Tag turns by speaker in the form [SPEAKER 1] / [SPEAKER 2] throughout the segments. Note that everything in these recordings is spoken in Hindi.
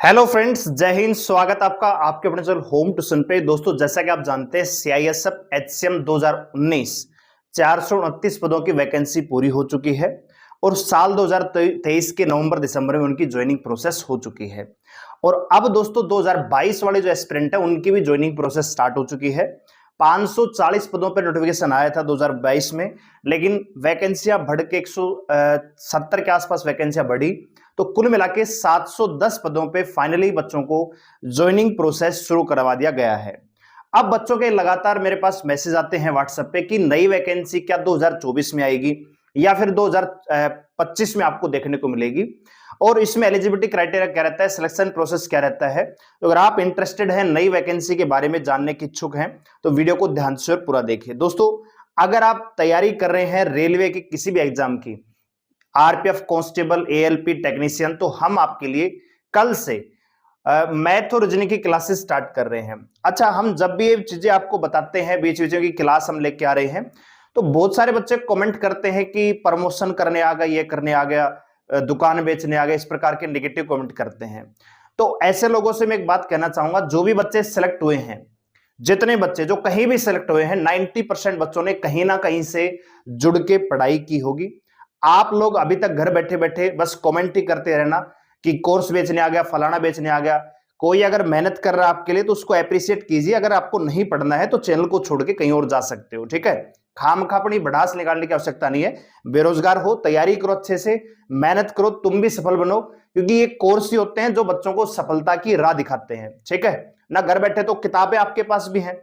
[SPEAKER 1] हेलो फ्रेंड्स, जय हिंद। स्वागत आपका आपके अपने चैनल होम ट्यूशन पे। दोस्तों, जैसा कि आप जानते हैं सीआईएसएफ एचसीएम 2019 429 पदों की वैकेंसी पूरी हो चुकी है और साल 2023 के नवंबर दिसंबर में उनकी ज्वाइनिंग प्रोसेस हो चुकी है। और अब दोस्तों 2022 वाले जो एस्पिरेंट है उनकी भी ज्वाइनिंग प्रोसेस स्टार्ट हो चुकी है। 540 पदों पर नोटिफिकेशन आया था 2022 में, लेकिन वैकेंसियां बढ़ के 170 के आसपास वैकेंसियां बढ़ी, तो कुल मिला के 710 पदों पे फाइनली बच्चों को ज्वाइनिंग प्रोसेस शुरू करवा दिया गया है। अब बच्चों के लगातार मेरे पास मैसेज आते हैं व्हाट्सएप पे कि नई वैकेंसी क्या 2024 में आएगी या फिर 2025 में आपको देखने को मिलेगी, और इसमें एलिजिबिलिटी क्राइटेरिया क्या रहता है, सिलेक्शन प्रोसेस क्या रहता है। तो अगर आप इंटरेस्टेड हैं, नई वैकेंसी के बारे में जानने के इच्छुक हैं, तो वीडियो को ध्यान से और पूरा देखिए। दोस्तों, अगर आप तैयारी कर रहे हैं रेलवे की किसी भी एग्जाम की, आरपीएफ कांस्टेबल, एएलपी टेक्नीशियन, तो हम आपके लिए कल से मैथ और रीजनिंग की क्लासेस स्टार्ट कर रहे हैं। अच्छा, हम जब भी ये चीजें आपको बताते हैं, बीच बीच की क्लास हम लेके आ रहे हैं, तो बहुत सारे बच्चे कमेंट करते हैं कि प्रमोशन करने आ गया, ये करने आ गया, दुकान बेचने आ गया, इस प्रकार के नेगेटिव कमेंट करते हैं। तो ऐसे लोगों से मैं एक बात कहना चाहूंगा, जो भी बच्चे सिलेक्ट हुए हैं, जितने बच्चे जो कहीं भी सिलेक्ट हुए हैं, 90% बच्चों ने कहीं ना कहीं से जुड़ के पढ़ाई की होगी। आप लोग अभी तक घर बैठे बैठे बस कमेंट ही करते रहना कि कोर्स बेचने आ गया, फलाना बेचने आ गया। कोई अगर मेहनत कर रहा है आपके लिए तो उसको अप्रिशिएट कीजिए। अगर आपको नहीं पढ़ना है तो चैनल को छोड़ के कहीं और जा सकते हो, ठीक है। खामखा अपनी भड़ास निकालने की आवश्यकता नहीं है। बेरोजगार हो, तैयारी करो, अच्छे से मेहनत करो, तुम भी सफल बनो, क्योंकि ये कोर्स ही होते हैं जो बच्चों को सफलता की राह दिखाते हैं, ठीक है ना। घर बैठे तो किताबें आपके पास भी हैं,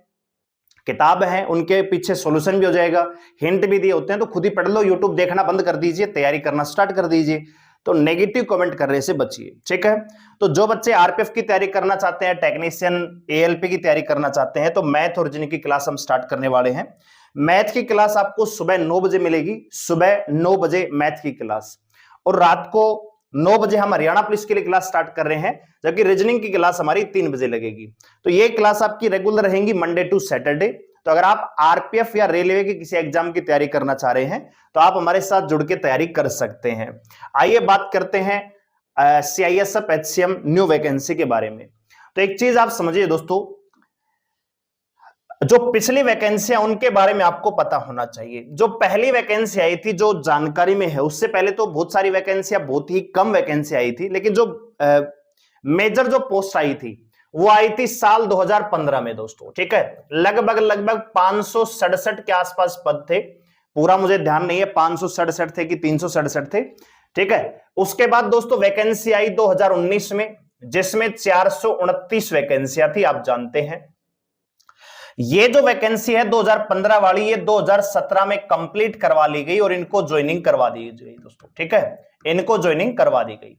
[SPEAKER 1] किताब है, उनके पीछे सॉल्यूशन भी हो जाएगा, हिंट भी दिए होते हैं, तो खुद ही पढ़ लो। यूट्यूब देखना बंद कर दीजिए, तैयारी करना स्टार्ट कर दीजिए। तो नेगेटिव कमेंट करने से बचिए, ठीक है। तो जो बच्चे आरपीएफ की तैयारी करना चाहते हैं, टेक्नीशियन, एएलपी की तैयारी करना चाहते हैं, तो मैथ और रीजनिंग की क्लास हम स्टार्ट करने वाले हैं। मैथ की क्लास आपको सुबह 9 बजे मिलेगी, सुबह 9 बजे मैथ की क्लास, और रात को 9 बजे हम हरियाणा पुलिस के लिए क्लास स्टार्ट कर रहे हैं, जबकि रीजनिंग की क्लास हमारी 3 बजे लगेगी। तो ये क्लास आपकी रेगुलर रहेंगी मंडे टू सैटरडे। तो अगर आप आरपीएफ या रेलवे के किसी एग्जाम की तैयारी करना चाह रहे हैं तो आप हमारे साथ जुड़ के तैयारी कर सकते हैं। आइए बात करते हैं सीआईएसएफ एचसीएम न्यू वैकेंसी के बारे में। तो एक चीज आप समझिए दोस्तों, जो पिछली वैकेंसी है उनके बारे में आपको पता होना चाहिए। जो पहली वैकेंसी आई थी, जो जानकारी में है, उससे पहले तो बहुत सारी वैकेंसियां, बहुत ही कम वैकेंसी आई थी, लेकिन जो मेजर जो पोस्ट आई थी वो आई थी साल 2015 में दोस्तों, ठीक है। लगभग 567 के आसपास पद थे, पूरा मुझे ध्यान नहीं है 567 थे कि 367 थे, ठीक है। उसके बाद दोस्तों वैकेंसी आई 2019 में, जिसमें 429 वैकेंसियां थी, आप जानते हैं। ये जो वैकेंसी है 2015 वाली, ये 2017 में कंप्लीट करवा ली गई और इनको ज्वाइनिंग करवा दी गई दोस्तों, ठीक है, इनको ज्वाइनिंग करवा दी गई।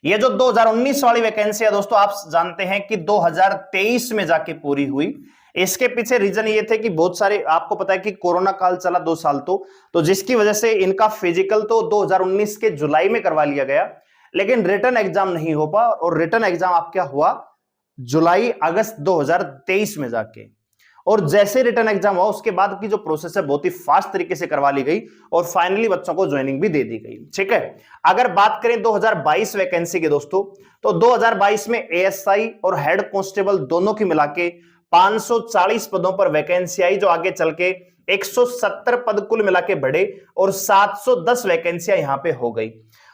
[SPEAKER 1] ये जो 2019 वाली वैकेंसी है दोस्तों, आप जानते हैं कि 2023 में जाके पूरी हुई। इसके पीछे रीजन ये थे कि बहुत सारे, आपको पता है कि कोरोना काल चला 2 साल, तो जिसकी वजह से इनका फिजिकल तो 2019 के जुलाई में करवा लिया गया, लेकिन रिटर्न एग्जाम नहीं हो पाया, और रिटर्न एग्जाम आप क्या हुआ जुलाई अगस्त 2023 में जाके। और जैसे रिटर्न एग्जाम हुआ उसके बाद की जो प्रोसेस है बहुत ही फास्ट तरीके से करवा ली गई और फाइनली बच्चों को ज्वाइनिंग भी दे दी गई, ठीक है। अगर बात करें 2022 वैकेंसी के दोस्तों, तो 2022 में एएसआई और हेड कांस्टेबल दोनों की मिला के 540 पदों पर वैकेंसी आई, जो आगे चल के 170 पद कुल मिला के बढ़े और 710 वैकेंसियां यहां पे हो गई।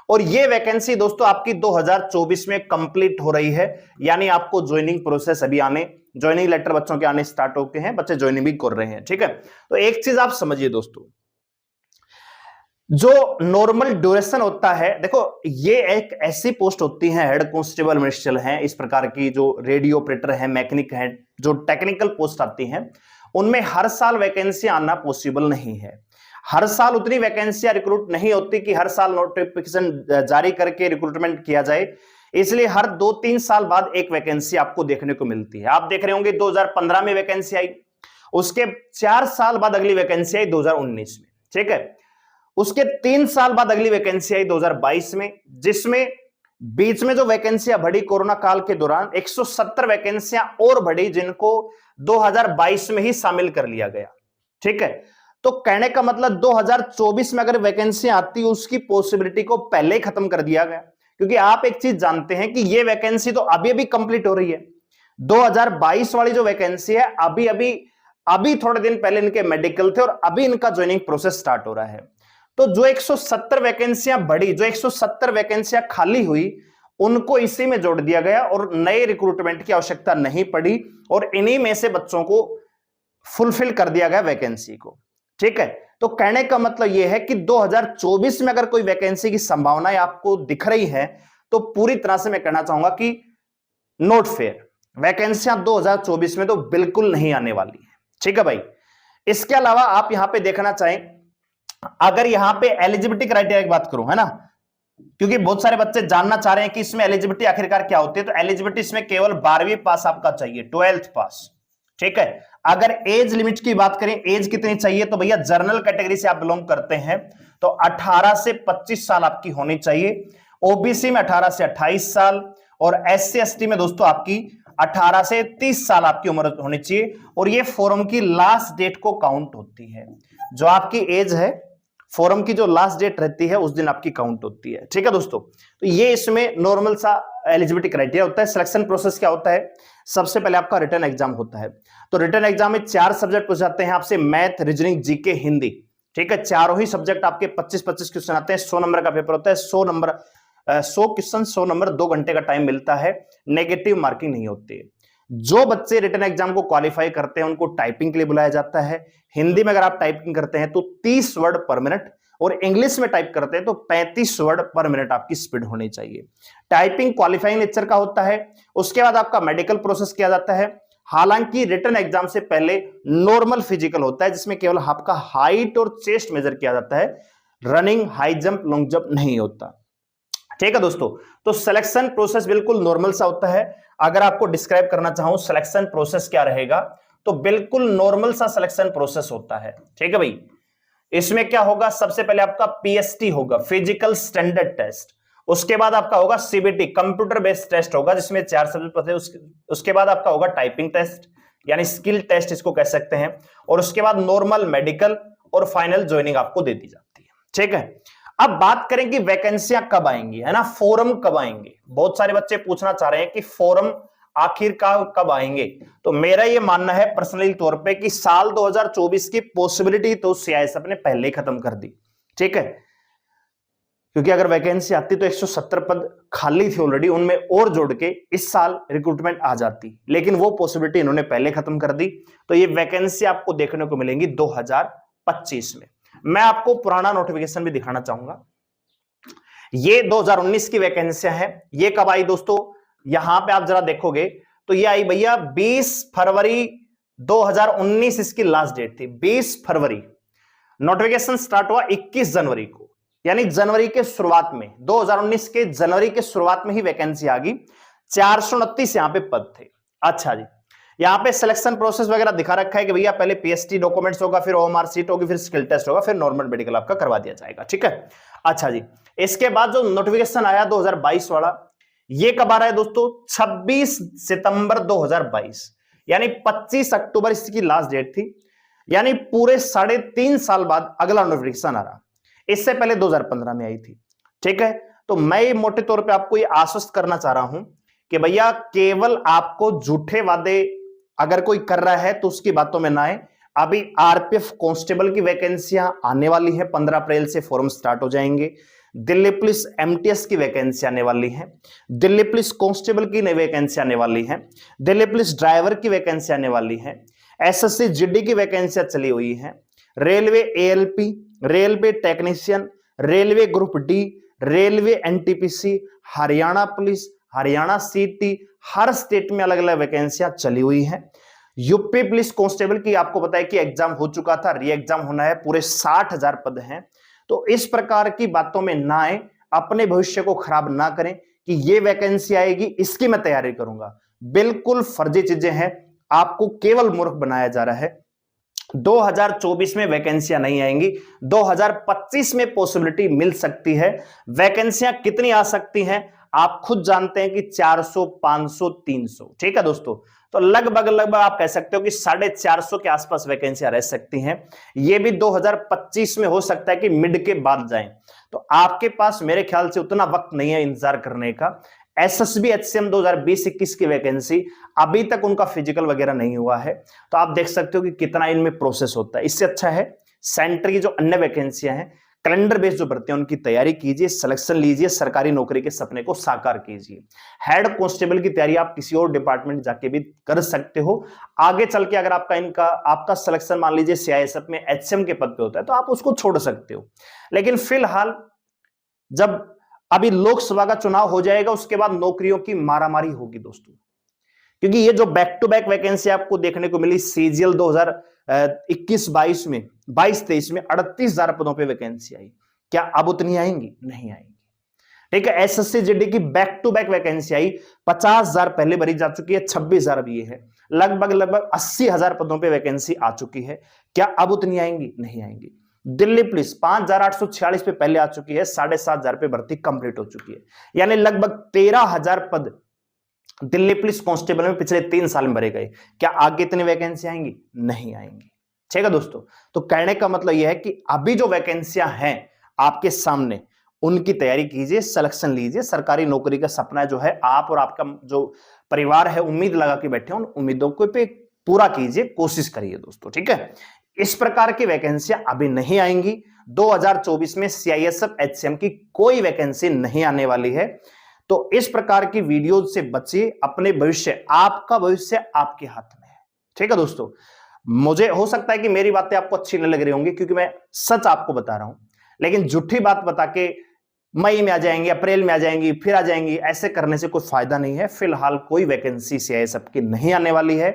[SPEAKER 1] और ये वैकेंसी दोस्तों आपकी 2024 में कंप्लीट हो रही है, यानी आपको ज्वाइनिंग प्रोसेस अभी आने, ज्वाइनिंग लेटर बच्चों के आने स्टार्ट हो गए हैं, बच्चे ज्वाइनिंग भी कर रहे हैं, ठीक है। तो एक चीज आप समझिए दोस्तों, जो नॉर्मल ड्यूरेशन होता है, देखो ये एक ऐसी पोस्ट होती है, हेड कांस्टेबल, मिनिस्ट्रियल है, इस प्रकार की जो रेडियो ऑपरेटर है, मैकेनिक है, जो टेक्निकल पोस्ट आती हैं, उनमें हर साल वैकेंसी आना पॉसिबल नहीं है। हर साल उतनी वैकेंसियां रिक्रूट नहीं होती कि हर साल नोटिफिकेशन जारी करके रिक्रूटमेंट किया जाए, इसलिए हर 2-3 साल बाद एक वैकेंसी आपको देखने को मिलती है। आप देख रहे होंगे 2015 में वैकेंसी आई, उसके 4 साल बाद अगली वैकेंसी आई 2019 में, ठीक है। उसके 3 साल बाद अगली वैकेंसी आई 2022 में, जिसमें बीच में जो वैकेंसियां बढ़ी कोरोना काल के दौरान 170 वैकेंसियां और बढ़ी, जिनको 2022 में ही शामिल कर लिया गया, ठीक है। तो कहने का मतलब 2024 में अगर वैकेंसी आती, उसकी पॉसिबिलिटी को पहले ही खत्म कर दिया गया, क्योंकि आप एक चीज जानते हैं कि ये वैकेंसी तो अभी अभी कंप्लीट हो रही है। 2022 वाली जो वैकेंसी है अभी थोड़े दिन पहले इनके मेडिकल थे और अभी इनका ज्वाइनिंग प्रोसेस स्टार्ट हो रहा है। तो जो 170 वैकेंसियां बढ़ी, जो 170 वैकेंसियां खाली हुई, उनको इसी में जोड़ दिया गया और नए रिक्रूटमेंट की आवश्यकता नहीं पड़ी और इन्हीं में से बच्चों को फुलफिल कर दिया गया वैकेंसी को। ठीक है, तो कहने का मतलब यह है कि 2024 में अगर कोई वैकेंसी की संभावनाएं आपको दिख रही है तो पूरी तरह से मैं कहना चाहूंगा कि नोट फेयर, वैकेंसियां 2024 में तो बिल्कुल नहीं आने वाली है। ठीक है भाई। इसके अलावा आप यहां पे देखना चाहें, अगर यहां पे एलिजिबिलिटी क्राइटेरिया की बात करूं, है ना, क्योंकि बहुत सारे बच्चे जानना चाह रहे हैं कि इसमें एलिजिबिलिटी आखिरकार क्या होती है, तो एलिजिबिलिटी इसमें केवल 12वीं पास आपका चाहिए, 12th पास। ठीक है। अगर एज लिमिट की बात करें, एज कितनी चाहिए, तो भैया जनरल कैटेगरी से आप बिलोंग करते हैं तो 18 से 25 साल आपकी होनी चाहिए, ओबीसी में 18 से 28 साल और एससी एसटी में दोस्तों आपकी 18 से 30 साल आपकी उम्र होनी चाहिए। और ये फॉर्म की लास्ट डेट को काउंट होती है, जो आपकी एज है फॉर्म की जो लास्ट डेट रहती है उस दिन आपकी काउंट होती है। ठीक है दोस्तों, तो ये इसमें नॉर्मल सा एलिजिबिलिटी क्राइटेरिया होता है। सिलेक्शन प्रोसेस क्या होता है, सबसे पहले आपका रिटन एग्जाम होता है। तो रिटन एग्जाम में 4 सब्जेक्ट पूछे जाते हैं आपसे, मैथ, रीजनिंग, जीके, हिंदी। ठीक है, चारों ही सब्जेक्ट आपके 25-25 क्वेश्चन आते हैं। 100 नंबर का पेपर होता है, 100 क्वेश्चन, 100 नंबर, 2 घंटे का टाइम मिलता है, नेगेटिव मार्किंग नहीं होती है। जो बच्चे रिटन एग्जाम को क्वालिफाई करते हैं उनको टाइपिंग के लिए बुलाया जाता है। हिंदी में अगर आप टाइपिंग करते हैं तो 30 वर्ड पर मिनट और इंग्लिश में टाइप करते हैं तो 35 वर्ड पर मिनट आपकी स्पीड होनी चाहिए। टाइपिंग क्वालिफाइंग नेचर का होता है। उसके बाद आपका मेडिकल प्रोसेस किया जाता है। हालांकि रिटन एग्जाम से पहले नॉर्मल फिजिकल होता है जिसमें केवल आपका हाइट और चेस्ट मेजर किया जाता है, running, high jump, long jump नहीं होता। ठीक है दोस्तों, तो सिलेक्शन प्रोसेस बिल्कुल नॉर्मल सा होता है। अगर आपको डिस्क्राइब करना चाहूं सिलेक्शन प्रोसेस क्या रहेगा, तो बिल्कुल नॉर्मल सा सिलेक्शन प्रोसेस होता है। ठीक है भाई। इसमें क्या होगा, सबसे पहले आपका पीएसटी होगा, फिजिकल स्टैंडर्ड टेस्ट। उसके बाद आपका होगा सीबीटी, कंप्यूटर बेस्ड टेस्ट होगा जिसमें 4 सब्जेक्ट होते हैं। उसके बाद आपका होगा टाइपिंग टेस्ट यानी स्किल टेस्ट इसको कह सकते हैं। और उसके बाद नॉर्मल मेडिकल और फाइनल ज्वाइनिंग आपको दे दी जाती है। ठीक है, अब बात करें कि वैकेंसियां कब आएंगी, है ना, फॉर्म कब आएंगे। बहुत सारे बच्चे पूछना चाह रहे हैं कि फॉर्म आखिरकार कब आएंगे। तो मेरा ये मानना है पर्सनली तौर पे कि साल 2024 की पॉसिबिलिटी तो सीआईएसएफ ने पहले ही खत्म कर दी। ठीक है, क्योंकि अगर वैकेंसी आती तो 170 पद खाली थी ऑलरेडी, उनमें और जोड़ के इस साल रिक्रूटमेंट आ जाती, लेकिन वो पॉसिबिलिटी इन्होंने पहले खत्म कर दी। तो ये वैकेंसी आपको देखने को मिलेंगी 2025 में। मैं आपको पुराना नोटिफिकेशन भी दिखाना चाहूंगा। ये 2019 की वैकेंसियां हैं। ये कब आई दोस्तों, यहां पे आप जरा देखोगे तो ये आई भैया 20 फरवरी 2019 इसकी लास्ट डेट थी। 20 फरवरी, नोटिफिकेशन स्टार्ट हुआ 21 जनवरी को, यानी जनवरी के शुरुआत में, 2019 के जनवरी के शुरुआत में ही वैकेंसी आ गई। 429 यहां पे पद थे। अच्छा जी, यहां पे सिलेक्शन प्रोसेस वगैरह दिखा रखा है कि भैया पहले पीएसटी डॉक्यूमेंट्स होगा, फिर ओएमआर सीट होगी, फिर स्किल टेस्ट होगा, फिर नॉर्मल मेडिकल आपका करवा दिया जाएगा। ठीक है, अच्छा जी, इसके बाद जो नोटिफिकेशन आया 2022 वाला, ये कब आ रहा है दोस्तों, 26 सितंबर 2022, यानी 25 अक्टूबर इसकी लास्ट डेट थी, यानी पूरे 3.5 साल बाद अगला नोटिफिकेशन आ रहा। इससे पहले 2015 में आई थी। ठीक है, तो मैं मोटे तौर पे आपको ये आश्वस्त करना चाह रहा हूं कि भैया केवल आपको झूठे वादे अगर कोई कर रहा है तो उसकी बातों में ना आए। अभी आरपीएफ कांस्टेबल की वैकेंसियां आने वाली है, 15 अप्रैल से फॉर्म स्टार्ट हो जाएंगे। दिल्ली पुलिस एमटीएस की वैकेंसी आने वाली है, दिल्ली पुलिस कांस्टेबल की नई वैकेंसी आने वाली है, दिल्ली पुलिस ड्राइवर की वैकेंसी आने वाली है, एसएससी जीडी की वैकेंसियां चली हुई है, railway ALP, railway technician, railway group D, railway NTPC, Haryana police, Haryana सीटी, हर स्टेट में अलग अलग वैकेंसियां चली हुई है। यूपी पुलिस कांस्टेबल की आपको पता है कि एग्जाम हो चुका था, री एग्जाम होना है, पूरे 60,000 पद हैं। तो इस प्रकार की बातों में ना आए, अपने भविष्य को खराब ना करें कि ये वैकेंसी आएगी इसकी मैं तैयारी करूंगा। बिल्कुल फर्जी चीजें हैं, आपको केवल मूर्ख बनाया जा रहा है। 2024 में वैकेंसियां नहीं आएंगी, 2025 में पॉसिबिलिटी मिल सकती है। वैकेंसियां कितनी आ सकती हैं आप खुद जानते हैं कि 400, 500, 300, ठीक है दोस्तों। तो लगभग आप कह सकते हो कि 450 के आसपास वैकेंसियां रह सकती हैं। ये भी 2025 में हो सकता है कि मिड के बाद जाएं। तो आपके पास मेरे ख्याल से उतना वक्त नहीं है इंतजार करने का। एसएसबी एचसीएम 2020-21 की वैकेंसी अभी तक उनका फिजिकल वगैरह नहीं हुआ है, तो आप देख सकते हो कि कितना इनमें प्रोसेस होता है। इससे अच्छा है सेंटर की जो अन्य वैकेंसियां हैं, कैलेंडर बेस्ड जो भर्ती है उनकी तैयारी कीजिए, सिलेक्शन लीजिए, सरकारी नौकरी के सपने को साकार कीजिए। हेड कांस्टेबल की तैयारी आप किसी और डिपार्टमेंट जाके भी कर सकते हो। आगे चल के अगर आपका सिलेक्शन मान लीजिए सीआईएसएफ में एचएम के पद पे होता है तो आप उसको छोड़ सकते हो। लेकिन फिलहाल जब अभी लोकसभा का चुनाव हो जाएगा उसके बाद नौकरियों की मारामारी होगी दोस्तों, क्योंकि ये जो बैक टू बैक वैकेंसी आपको देखने को मिली सीजीएल 2021-22 में 22-23 में 38,000 पदों पे वैकेंसी आई, क्या अब उतनी आएंगी? नहीं आएंगी। ठीक है, एसएससी जीडी की बैक टू बैक वैकेंसी आई, 50,000 पहले भरी जा चुकी है, 26,000 अब ये है, लगभग 80,000 पदों पे वैकेंसी आ चुकी है। क्या अब उतनी आएंगी? नहीं आएंगी। दिल्ली पुलिस 5,846 पे पहले आ चुकी है, 7,500 पे भर्ती कंप्लीट हो चुकी है, यानी लगभग 13,000 पद दिल्ली पुलिस कांस्टेबल में पिछले 3 साल में भरे गए। क्या आगे इतनी वैकेंसी आएंगी? नहीं आएंगी। ठीक है दोस्तों, तो कहने का मतलब यह है कि अभी जो वैकेंसियां हैं आपके सामने उनकी तैयारी कीजिए, सिलेक्शन लीजिए, सरकारी नौकरी का सपना जो है आप और आपका जो परिवार है उम्मीद लगा के बैठे उन उम्मीदों को पे पूरा कीजिए, कोशिश करिए दोस्तों। ठीक है, इस प्रकार की वैकेंसियां अभी नहीं आएंगी। 2024 में सीआईएसएफ एचसीएम की कोई वैकेंसी नहीं आने वाली है। तो इस प्रकार की वीडियो से बचिए, अपने भविष्य, आपका भविष्य आपके हाथ में है। ठीक है दोस्तों, मुझे हो सकता है कि मेरी बातें आपको अच्छी नहीं लग रही होंगी क्योंकि मैं सच आपको बता रहा हूं, लेकिन झूठी बात बता के मई में आ जाएंगी, अप्रैल में आ जाएंगी, फिर आ जाएंगी, ऐसे करने से कोई फायदा नहीं है। फिलहाल कोई वैकेंसी सीआईएसएफ की नहीं आने वाली है।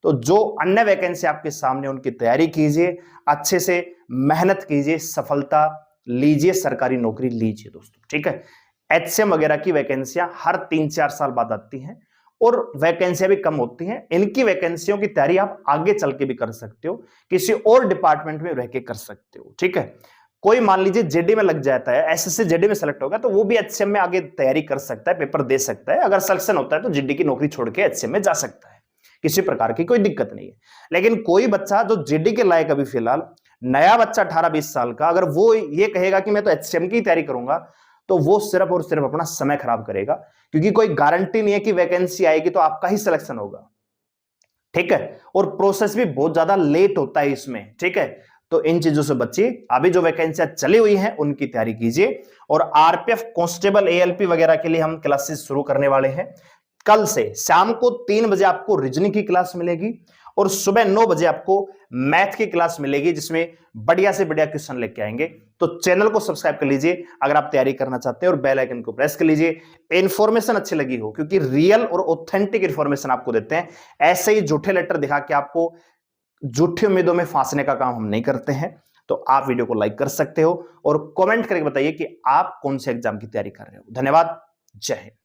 [SPEAKER 1] तो जो अन्य वैकेंसी आपके सामने उनकी तैयारी कीजिए, अच्छे से मेहनत कीजिए, सफलता लीजिए, सरकारी नौकरी लीजिए दोस्तों। ठीक है, एचसीएम वगैरह की वैकेंसियां हर 3-4 साल बाद आती हैं और वैकेंसियां भी कम होती हैं। इनकी वैकेंसियों की तैयारी आप आगे चल के भी कर सकते हो, किसी और डिपार्टमेंट में रह के कर सकते हो। ठीक है, कोई मान लीजिए जेडी में लग जाता है, एसएससी जेडी में सेलेक्ट होगा तो वो भी एचसीएम में आगे तैयारी कर सकता है, पेपर दे सकता है। अगर सिलेक्शन होता है तो जेडी की नौकरी छोड़ के एचसीएम में जा सकता है, किसी प्रकार की कोई दिक्कत नहीं है। लेकिन कोई बच्चा जो जेडी के लायक अभी फिलहाल नया बच्चा 18-20 साल का, अगर वो ये कहेगा कि मैं तो एचसीएम की तैयारी करूंगा, तो वो सिर्फ और सिर्फ अपना समय खराब करेगा, क्योंकि कोई गारंटी नहीं है कि वैकेंसी आएगी तो आपका ही सिलेक्शन होगा। ठीक है, और प्रोसेस भी बहुत ज्यादा लेट होता है इसमें। ठीक है, तो इन चीजों से बचिए। अभी जो वैकेंसियां चली हुई हैं उनकी तैयारी कीजिए, और आरपीएफ कांस्टेबल एएलपी वगैरह के लिए हम क्लासेस शुरू करने वाले हैं। कल से शाम को 3 बजे आपको रीजनिंग की क्लास मिलेगी और सुबह 9 बजे आपको मैथ की क्लास मिलेगी, जिसमें बढ़िया से बढ़िया क्वेश्चन लेके आएंगे। तो चैनल को सब्सक्राइब कर लीजिए अगर आप तैयारी करना चाहते हैं, और बेल आइकन को प्रेस कर लीजिए। इंफॉर्मेशन अच्छी लगी हो, क्योंकि रियल और ऑथेंटिक इंफॉर्मेशन आपको देते हैं। ऐसे ही झूठे लेटर दिखा के आपको झूठी उम्मीदों में फांसने का काम हम नहीं करते हैं। तो आप वीडियो को लाइक कर सकते हो और कमेंट करके बताइए कि आप कौन से एग्जाम की तैयारी कर रहे हो। धन्यवाद, जय हिंद।